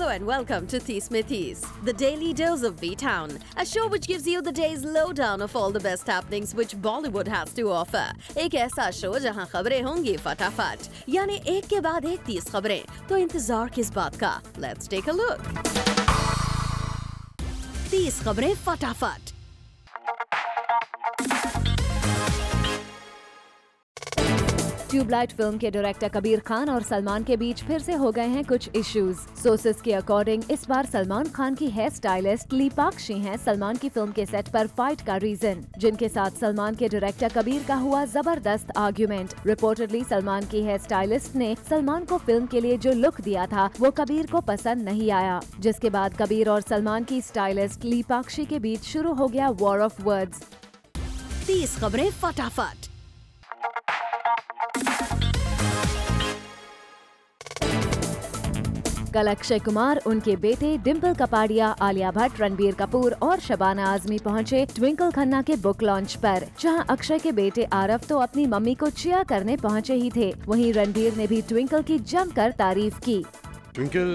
Hello and welcome to Thees Mein Thees, the daily dose of B-Town, a show which gives you the day's lowdown of all the best happenings which Bollywood has to offer. एक ऐसा show जहां खबरें होंगी फटाफट, यानी एक के बाद एक 30 खबरें, तो इंतजार किस बात का? Let's take a look. 30 खबरें फटाफट. ट्यूबलाइट फिल्म के डायरेक्टर कबीर खान और सलमान के बीच फिर से हो गए हैं कुछ इश्यूज। सोर्सेस के अकॉर्डिंग इस बार सलमान खान की हेयर स्टाइलिस्ट लीपाक्षी हैं सलमान की फिल्म के सेट पर फाइट का रीजन, जिनके साथ सलमान के डायरेक्टर कबीर का हुआ जबरदस्त आर्ग्यूमेंट। रिपोर्टेडली सलमान की हेयर स्टाइलिस्ट ने सलमान को फिल्म के लिए जो लुक दिया था वो कबीर को पसंद नहीं आया, जिसके बाद कबीर और सलमान की स्टाइलिस्ट लीपाक्षी के बीच शुरू हो गया वॉर ऑफ वर्ड्स। 30 खबरें फटाफट. कल अक्षय कुमार, उनके बेटे डिम्पल कपाड़िया, आलिया भट्ट, रणबीर कपूर और शबाना आजमी पहुंचे ट्विंकल खन्ना के बुक लॉन्च पर, जहां अक्षय के बेटे आरव तो अपनी मम्मी को चीयर करने पहुंचे ही थे, वहीं रणबीर ने भी ट्विंकल की जमकर तारीफ की। Twinkle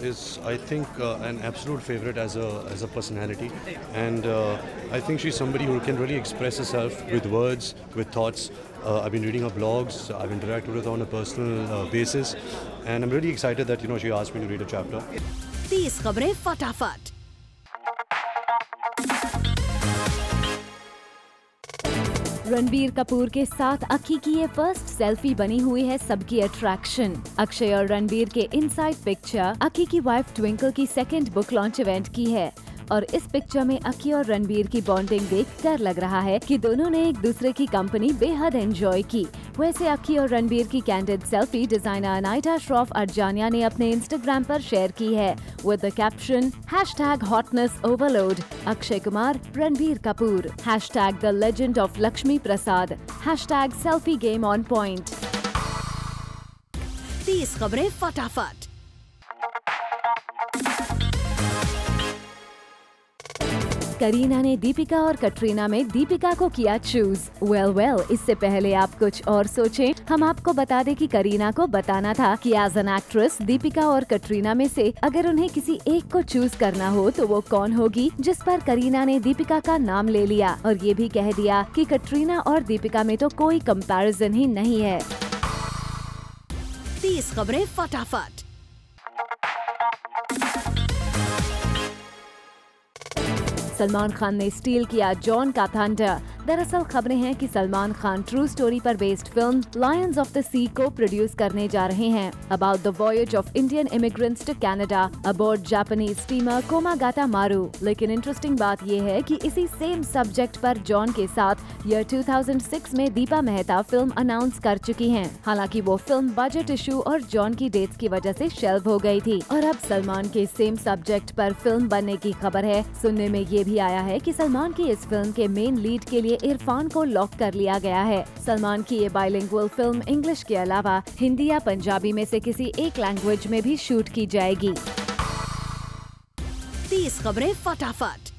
is, I think, an absolute favorite as a personality, and I think she's somebody who can really express herself with words, with thoughts. I've been reading her blogs, I've interacted with her on a personal basis, and I'm really excited that she asked me to read a chapter. 30 खबरें फटाफट. रणबीर कपूर के साथ अक्की की ये first selfie बनी हुई है सबकी अट्रैक्शन। अक्षय और रणबीर के इनसाइड पिक्चर अक्की की वाइफ ट्विंकल की सेकंड बुक लॉन्च इवेंट की है, और इस पिक्चर में अक्की और रणबीर की बॉन्डिंग देखकर लग रहा है कि दोनों ने एक दूसरे की कंपनी बेहद एंजॉय की। वैसे अक्की और रणबीर की कैंडिड सेल्फी डिजाइनर अनाइटा श्रॉफ अर्जानिया ने अपने इंस्टाग्राम पर शेयर की है with the caption #hotnessoverload Akshay Kumar Ranbir Kapoor, #the legend of Lakshmi Prasad, #selfie game on point। 30 खबरें फटाफट. करीना ने दीपिका और कटरीना में दीपिका को किया चूज। वेल, इससे पहले आप कुछ और सोचें, हम आपको बता दें कि करीना को बताना था कि एज एन एक्ट्रेस दीपिका और कटरीना में से अगर उन्हें किसी एक को चूज करना हो तो वो कौन होगी, जिस पर करीना ने दीपिका का नाम ले लिया और ये भी कह दिया कि कटरीना और दीपिका में तो कोई कंपैरिजन ही नहीं है। 30 खबरें फटाफट. सलमान खान ने स्टील किया जॉन का थंडर। दरअसल खबरें हैं कि सलमान खान ट्रू स्टोरी पर based film lions of the sea को प्रोड्यूस करने जा रहे हैं, about the voyage of Indian immigrants to Canada aboard Japanese steamer Komagata Maru. लेकिन इंटरेस्टिंग बात यह है कि इसी सेम सब्जेक्ट पर जॉन के साथ ईयर 2006 में दीपा मेहता फिल्म अनाउंस कर चुकी हैं। हालांकि वो फिल्म बजट इशू और जॉन की डेट्स की वजह से शेल्व हो गई थी, और अब सलमान के सेम सब्जेक्ट पर फिल्म बनने की खबर है। सुनने में ये भी आया है कि सलमान की इस फिल्म के मेन लीड के लिए इरफान को लॉक कर लिया गया है। सलमान की ये बाइलिंगुअल फिल्म इंग्लिश के अलावा हिंदी या पंजाबी में से किसी एक लैंग्वेज में भी शूट की जाएगी। 30 खबरें फटाफट.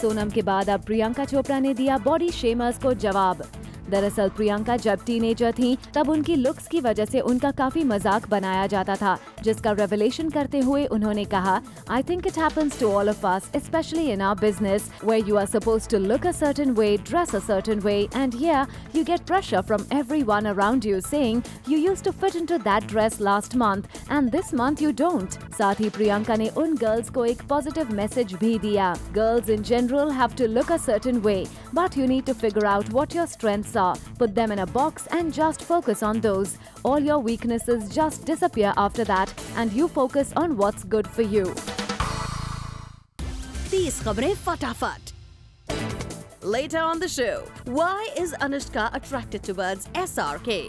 सोनम के बाद अब प्रियंका चोपड़ा ने दिया बॉडी शेमर्स को जवाब। दरअसल प्रियंका जब टीनेजर थीं, तब उनकी लुक्स की वजह से उनका काफी मजाक बनाया जाता था, जिसका रेवलेशन करते हुए उन्होंने कहा, I think it happens to all of us, especially in our business, where you are supposed to look a certain way, dress a certain way, and yeah, you get pressure from everyone around you saying you used to fit into that dress last month and this month you don't। साथ ही प्रियंका ने उन girls को एक positive message भी दिया, Girls in general have to look a certain way, but you need to figure out what your strengths are, put them in a box and just focus on those. All your weaknesses just disappear after that and you focus on what's good for you। 30 खबरें फटाफट. Later on the show, why is Anushka attracted towards SRK?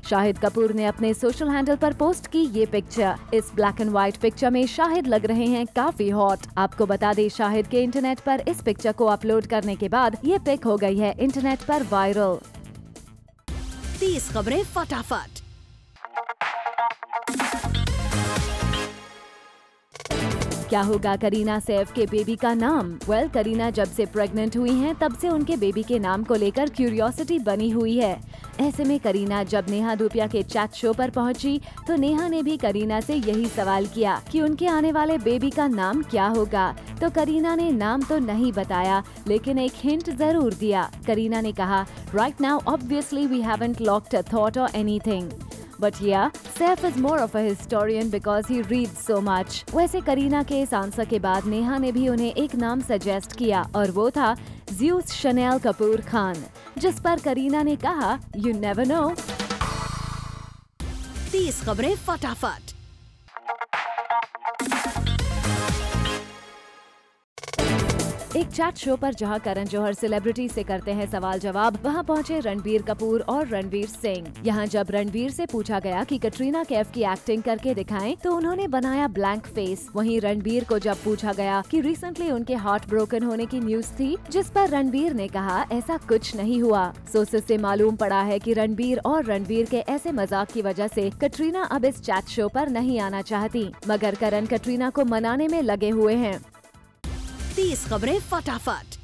Shahid Kapoor ने अपने social handle पर post की ये picture. इस black and white picture में शाहिद लग रहे हैं काफी हॉट। आपको बता दें, शाहिद के इंटरनेट पर इस पिक्चर को अपलोड करने के बाद ये पिक हो गई है इंटरनेट पर वायरल। 30 खबरें फटाफट। क्या होगा करीना सैफ के बेबी का नाम? करीना जब से प्रेग्नेंट हुई हैं तब से उनके बेबी के नाम को लेकर क्यूरियोसिटी बनी हुई है। ऐसे में करीना जब नेहा धूपिया के चैट शो पर पहुंची तो नेहा ने भी करीना से यही सवाल किया कि उनके आने वाले बेबी का नाम क्या होगा। तो करीना ने नाम तो नहीं बताया, लेकिन एक हिंट जरूर दिया। करीना ने कहा, right now obviously we haven't locked a thought और anything, but yeah Saif is more of a historian because he reads so much. वैसे करीना के इस आंसर के बाद नेहा ने भी उन्हें एक नाम सजेस्ट किया और वो था ज़्यूस शनेल कपूर खान, जिस पर करीना ने कहा, यू नेवर नो। 30 खबरें फटाफट। एक चैट शो पर जहां करण जौहर सेलिब्रिटी से करते हैं सवाल जवाब, वहां पहुंचे रणबीर कपूर और रणवीर सिंह। यहां जब रणबीर से पूछा गया कि कटरीना कैफ की एक्टिंग करके दिखाएं, तो उन्होंने बनाया ब्लैंक फेस। वहीं रणबीर को जब पूछा गया कि रिसेंटली उनके हार्ट ब्रोकन होने की न्यूज थी, जिस पर रणबीर ने कहा, ऐसा कुछ नहीं हुआ। सोर्सेस से मालूम पड़ा है कि रणबीर और रणबीर के ऐसे मजाक की वजह से कटरीना अब इस चैट शो पर नहीं आना चाहती, मगर करण कटरीना को मनाने में लगे हुए हैं। 30 खबरें फटाफट।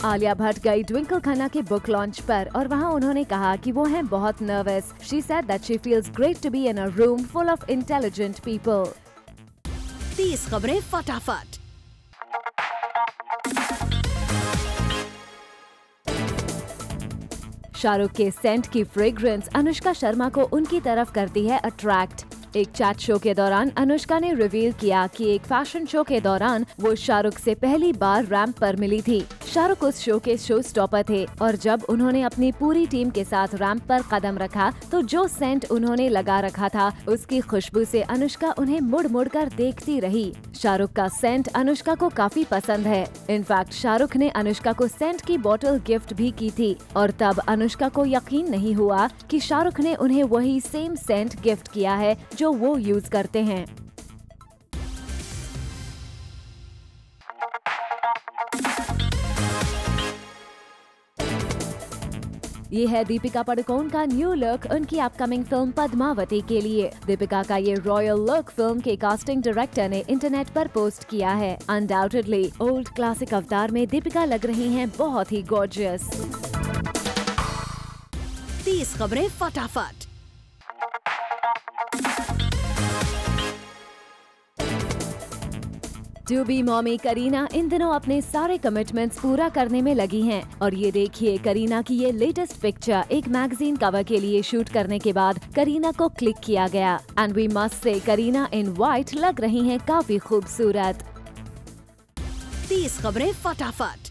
आलिया भट्ट गई ट्विंकल खन्ना के बुक लॉन्च पर और वहां उन्होंने कहा कि वो हैं बहुत nervous. She said that she feels great to be in a room full of intelligent people. 30 खबरें फटाफट। शाहरुख के सेंट की फ्रेग्रेंस अनुष्का शर्मा को उनकी तरफ करती है अट्रैक्ट। एक चैट शो के दौरान अनुष्का ने रिवील किया कि एक फैशन शो के दौरान वो शाहरुख से पहली बार रैंप पर मिली थी। शाहरुख उस शो के शो स्टॉपर थे और जब उन्होंने अपनी पूरी टीम के साथ रैंप पर कदम रखा तो जो सेंट उन्होंने लगा रखा था उसकी खुशबू से अनुष्का उन्हें मुड़ मुड़ कर देखती रही। शाहरुख का सेंट अनुष्का को काफी पसंद है। इनफैक्ट शाहरुख ने अनुष्का को सेंट की बोतल गिफ्ट भी की थी और तब अनुष्का को यकीन नहीं हुआ कि शाहरुख ने उन्हें वही सेम सेंट गिफ्ट किया है जो वो यूज करते हैं। ये है दीपिका पादुकोण का न्यू लुक उनकी अपकमिंग फिल्म पद्मावती के लिए। दीपिका का ये रॉयल लुक फिल्म के कास्टिंग डायरेक्टर ने इंटरनेट पर पोस्ट किया है। अनडाउटेडली ओल्ड क्लासिक अवतार में दीपिका लग रही हैं बहुत ही गॉर्जियस। 30 खबरें फटाफट। टू बी मॉमी करीना इन दिनों अपने सारे कमिटमेंट्स पूरा करने में लगी हैं और ये देखिए करीना की ये लेटेस्ट पिक्चर एक मैगजीन कवर के लिए शूट करने के बाद करीना को क्लिक किया गया and we must say Kareena in white लग रही हैं काफी खूबसूरत। 30 खबरें फटाफट।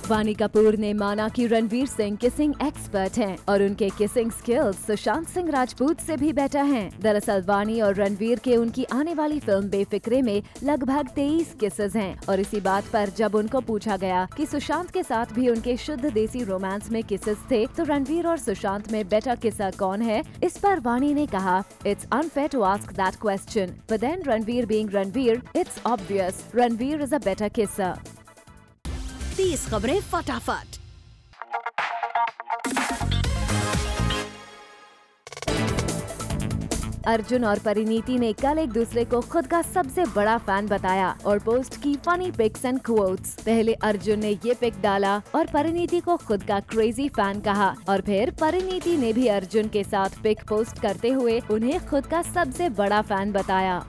वानी कपूर ने माना कि रणवीर सिंह किसिंग एक्सपर्ट हैं और उनके किसिंग स्किल्स सुशांत सिंह राजपूत से भी बेटर हैं। दरअसल वानी और रणवीर के उनकी आने वाली फिल्म बेफिक्रे में लगभग 23 किसेस हैं और इसी बात पर जब उनको पूछा गया कि सुशांत के साथ भी उनके शुद्ध देसी रोमांस में किसेस थे तो रणवीर और सुशांत में बेटर किसर कौन है, इस पर वानी ने कहा, it's unfair to ask that question but then Ranveer being Ranveer it's obvious Ranveer is a better kisser. 30 खबरें फटाफट। अर्जुन और परिणीति ने कल एक दूसरे को खुद का सबसे बड़ा फैन बताया और पोस्ट की फनी पिक्स एंड क्वोट्स। पहले अर्जुन ने ये पिक डाला और परिणीति को खुद का क्रेजी फैन कहा और फिर परिणीति ने भी अर्जुन के साथ पिक पोस्ट करते हुए उन्हें खुद का सबसे बड़ा फैन बताया।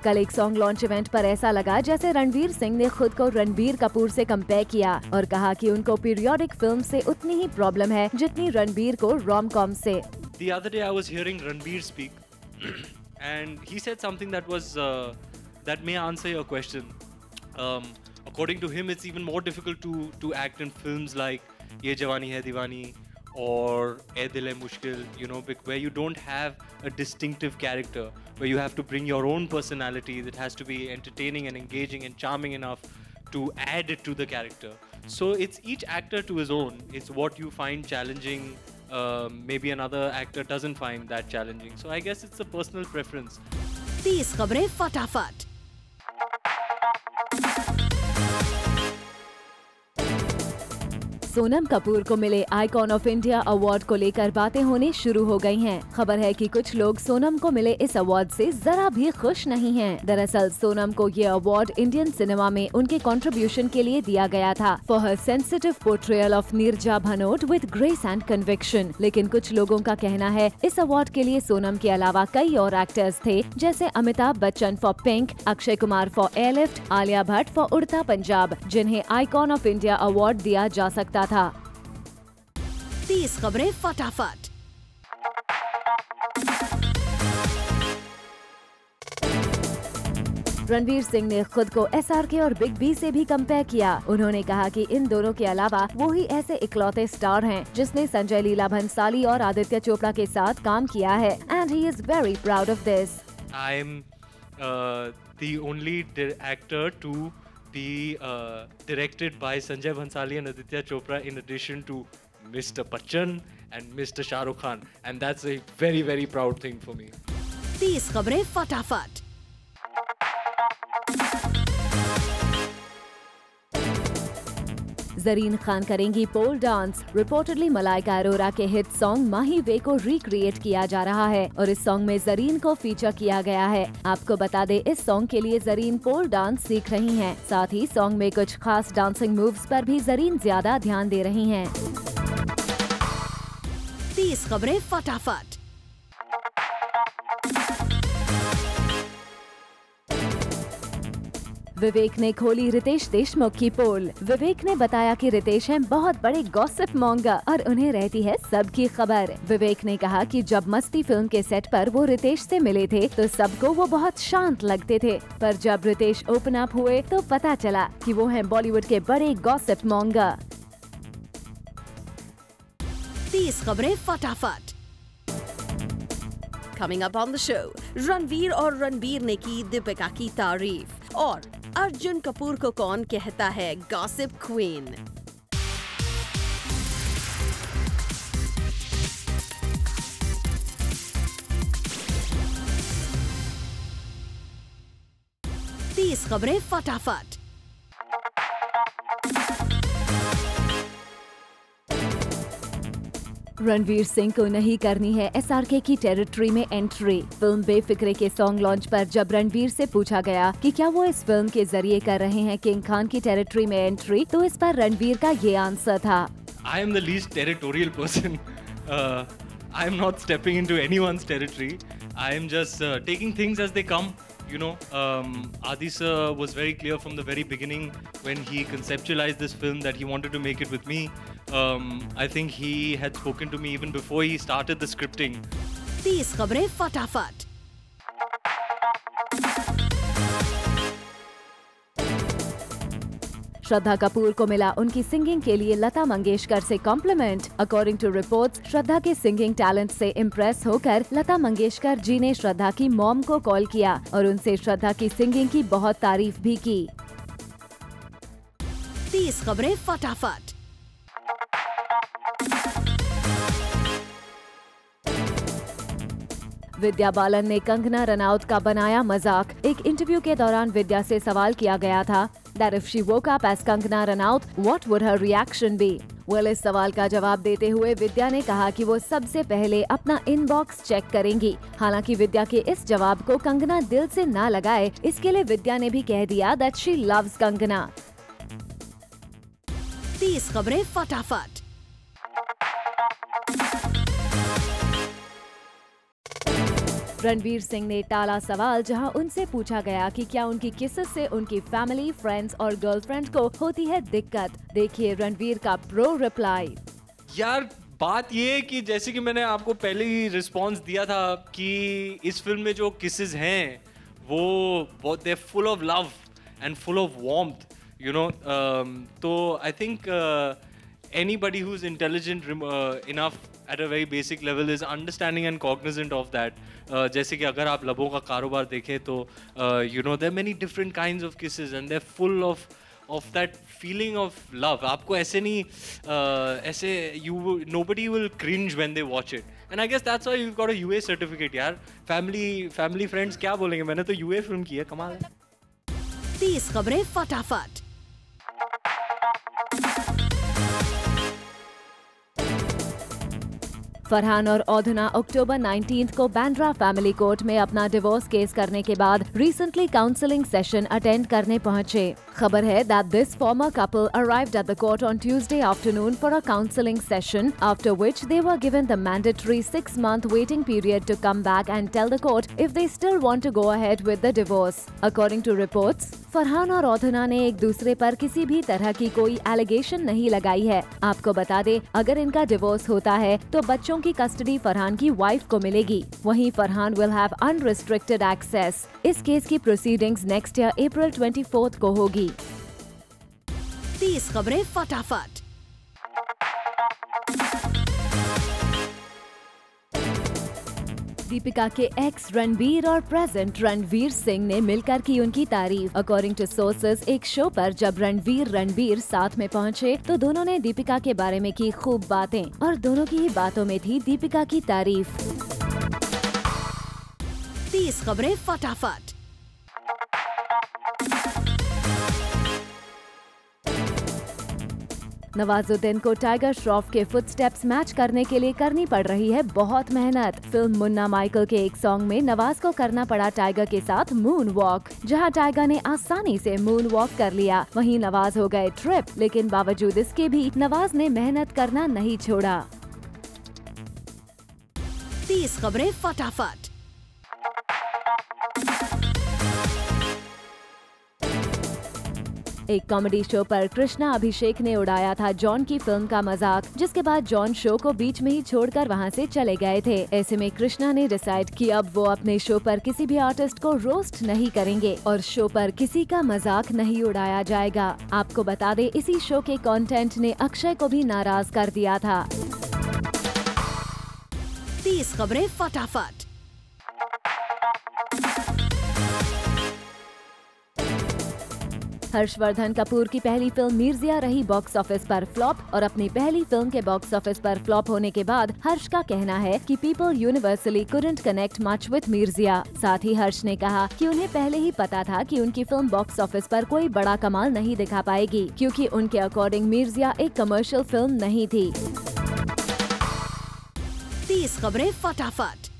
कल एक सॉन्ग लॉन्च इवेंट पर ऐसा लगा जैसे रणवीर सिंह ने खुद को रणबीर कपूर से कंपेयर किया और कहा कि उनको पीरियोडिक फिल्म से उतनी ही प्रॉब्लम है जितनी रणबीर को रोम कॉम से। The other day I was hearing Ranbir speak and he said something that was that may answer your question. According to him, it's even more difficult to act in films like Ye Jawani Hai Diwani or Ae Dil Hai Mushkil, you know, where you don't have a distinctive character, where you have to bring your own personality that has to be entertaining and engaging and charming enough to add it to the character. So it's each actor to his own. It's what you find challenging maybe another actor doesn't find that challenging. So I guess it's a personal preference. 30 खबरें फटाफट। सोनम कपूर को मिले icon of India award को लेकर बातें होने शुरू हो गई हैं। खबर है कि कुछ लोग सोनम को मिले इस अवार्ड से जरा भी खुश नहीं हैं। दरअसल सोनम को ये अवार्ड इंडियन सिनेमा में उनके कंट्रीब्यूशन के लिए दिया गया था for her sensitive portrayal of Neerja Bhanot with grace and conviction. लेकिन कुछ लोगों का कहना है इस अवार्ड के लिए सोनम के अलावा कई और एक्टर्स थे, जैसे Amitabh Bachchan for pink, Akshay Kumar for airlift, Alia Bhatt for उड़ता पंजाब, जिन्हें आइकॉन ऑफ इंडिया अवार्ड दिया जा सकता था। 30 खबरें फटाफट। रणवीर सिंह ने खुद को SRK और बिग बी से भी कंपेयर किया। उन्होंने कहा कि इन दोनों के अलावा वो ही ऐसे इकलौते स्टार हैं जिसने संजय लीला भंसाली और आदित्य चोपड़ा के साथ काम किया है, and he is very proud of this. I am the only actor to be directed by Sanjay Bhansali and Aditya Chopra, in addition to Mr. Bachchan and Mr. Shah Rukh Khan, and that's a very, very proud thing for me. 30 खबरें फटाफट। जरीन खान करेंगी pole dance. Reportedly Malaika Arora के hit song माही वे को recreate किया जा रहा है और इस सॉन्ग में जरीन को फीचर किया गया है। आपको बता दें इस सॉन्ग के लिए जरीन पोल डांस सीख रही हैं। साथ ही सॉन्ग में कुछ खास डांसिंग मूव्स पर भी जरीन ज्यादा ध्यान दे रही हैं। 30 खबरें फटाफट। विवेक ने खोली रितेश देशमुख की पोल। विवेक ने बताया कि रितेश हैं बहुत बड़े गॉसिप मॉन्गर और उन्हें रहती है सबकी खबर। विवेक ने कहा कि जब मस्ती फिल्म के सेट पर वो रितेश से मिले थे तो सबको वो बहुत शांत लगते थे, पर जब रितेश ओपन अप हुए तो पता चला कि वो हैं बॉलीवुड के बड़े गॉसिप मॉन्गर। 30 खबरें फटाफट। Coming up on the show, Ranveer और रणबीर ने की दीपिका की तारीफ, और अर्जुन कपूर को कौन कहता है गॉसिप क्वीन। तीस खबरें फटाफट। रणवीर सिंह को नहीं करनी है SRK की टेरिटरी में एंट्री। फिल्म बेफिक्रे के सॉन्ग लॉन्च पर जब रणवीर से पूछा गया कि क्या वो इस फिल्म के जरिए कर रहे हैं किंग खान की टेरिटरी में एंट्री, तो इस पर रणवीर का ये आंसर था। I am the least territorial person. I am not stepping into anyone's territory. I am just taking things as they come. You know, Adi sir was very clear from the very beginning when he conceptualized this film that he wanted to make it with me. I think he had spoken to me even before he started the scripting. 30 खबरें फटाफट। श्रद्धा कपूर को मिला उनकी singing के लिए लता मंगेशकर से complement. According to reports, श्रद्धा के singing talent से इम्प्रेस होकर लता मंगेशकर जी ने श्रद्धा की मॉम को कॉल किया और उनसे श्रद्धा की सिंगिंग की बहुत तारीफ भी की। 30 खबरें फटाफट। विद्या बालन ने कंगना रनौत का बनाया मजाक। एक इंटरव्यू के दौरान विद्या से सवाल किया गया था that if she woke up as Kangana Ranaut, what would her reaction be? Well, इस सवाल का जवाब देते हुए विद्या ने कहा कि वो सबसे पहले अपना इनबॉक्स चेक करेंगी। हालांकि विद्या के इस जवाब को कंगना दिल से ना लगाए, इसके लिए विद्या ने भी कह दिया that she loves कंगना। 30 खबरें फटाफट। रणवीर सिंह ने टाला सवाल जहां उनसे पूछा गया कि क्या उनकी किसेस से उनकी फैमिली, फ्रेंड्स और गर्लफ्रेंड को होती है दिक्कत। देखिए रणवीर का प्रो रिप्लाई। यार बात ये है कि जैसे कि मैंने आपको पहले ही रिस्पॉन्स दिया था कि इस फिल्म में जो किसेस हैं वो बहुत they full of love and full of warmth, you know. तो I think anybody who's intelligent enough at a very basic level is understanding and cognizant of that. जैसे कि अगर आप लबों का कारोबार देखें तो you know there are many different kinds of kisses and they're full of of that feeling of love. आपको ऐसे नहीं ऐसे nobody will cringe when they watch it. And I guess that's why you've got a UA certificate यार. Family friends क्या बोलेंगे? मैंने तो UA film की है, कमाल है. 30 खबरें फटाफट. फरहान और औधना अक्टूबर 19 को बांद्रा फैमिली कोर्ट में अपना डिवोर्स केस करने के बाद रिसेंटली काउंसलिंग सेशन अटेंड करने पहुंचे. खबर है that this former couple arrived at the court on Tuesday afternoon for a counseling session, after which they were given the mandatory 6-month waiting period to come back and tell the court if they still want to go ahead with the divorce. According to reports, Farhan और औधना ने एक दूसरे पर किसी भी तरह की कोई एलिगेशन नहीं लगाई है. आपको बता दे, अगर इनका डिवोर्स होता है तो बच्चों की कस्टडी फरहान की वाइफ को मिलेगी. वहीं Farhan will have unrestricted access. इस केस की प्रोसीडिंग्स नेक्स्ट ईयर अप्रैल 24 को होगी. 30 खबरें फटाफट. दीपिका के एक्स रणबीर और प्रेजेंट रणवीर सिंह ने मिलकर की उनकी तारीफ. अकॉर्डिंग टू सोर्सेज, एक शो पर जब रणबीर साथ में पहुंचे तो दोनों ने दीपिका के बारे में की खूब बातें और दोनों की ही बातों में थी दीपिका की तारीफ. 30 खबरें फटाफट. नवाजुद्दीन को टाइगर श्रॉफ के फुटस्टेप्स मैच करने के लिए करनी पड़ रही है बहुत मेहनत. फिल्म मुन्ना माइकल के एक सॉन्ग में नवाज को करना पड़ा टाइगर के साथ मून वॉक, जहां टाइगर ने आसानी से मून वॉक कर लिया. वहीं नवाज हो गए ट्रिप, लेकिन बावजूद इसके भी नवाज ने मेहनत करना नहीं छोड़ा. 30 खबरें फटाफट. एक कॉमेडी शो पर कृष्णा अभिषेक ने उड़ाया था जॉन की फिल्म का मजाक, जिसके बाद जॉन शो को बीच में ही छोड़कर वहां से चले गए थे. ऐसे में कृष्णा ने डिसाइड कि अब वो अपने शो पर किसी भी आर्टिस्ट को रोस्ट नहीं करेंगे और शो पर किसी का मजाक नहीं उड़ाया जाएगा. आपको बता दे, इसी शो के कंटेंट ने अक्षय को भी नाराज कर दिया था. 30 खबरें फटाफट. हर्षवर्धन कपूर की पहली फिल्म मिर्जिया रही बॉक्स ऑफिस पर फ्लॉप और अपनी पहली फिल्म के बॉक्स ऑफिस पर फ्लॉप होने के बाद हर्ष का कहना है कि people universally couldn't connect much with Mirzya. साथ ही हर्ष ने कहा कि उन्हें पहले ही पता था कि उनकी फिल्म बॉक्स ऑफिस पर कोई बड़ा कमाल नहीं दिखा पाएगी, क्योंकि उनके अकॉर्डिंग मिर्जिया एक कमर्शियल फिल्म नहीं थी. 30 खबरें फटाफट.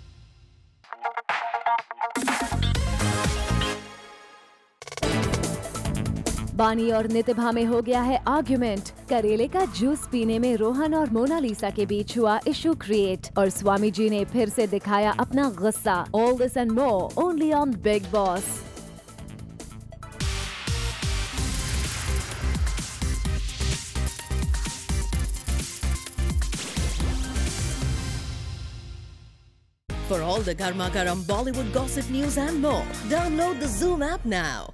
बानी और नितिभा में हो गया है आर्ग्यूमेंट. करेले का जूस पीने में रोहन और मोनालिसा के बीच हुआ इशू क्रिएट और स्वामी जी ने फिर से दिखाया अपना गुस्सा. All this and more only on big boss. For all the Garma Garam Bollywood gossip news and more, download the Zoom app now.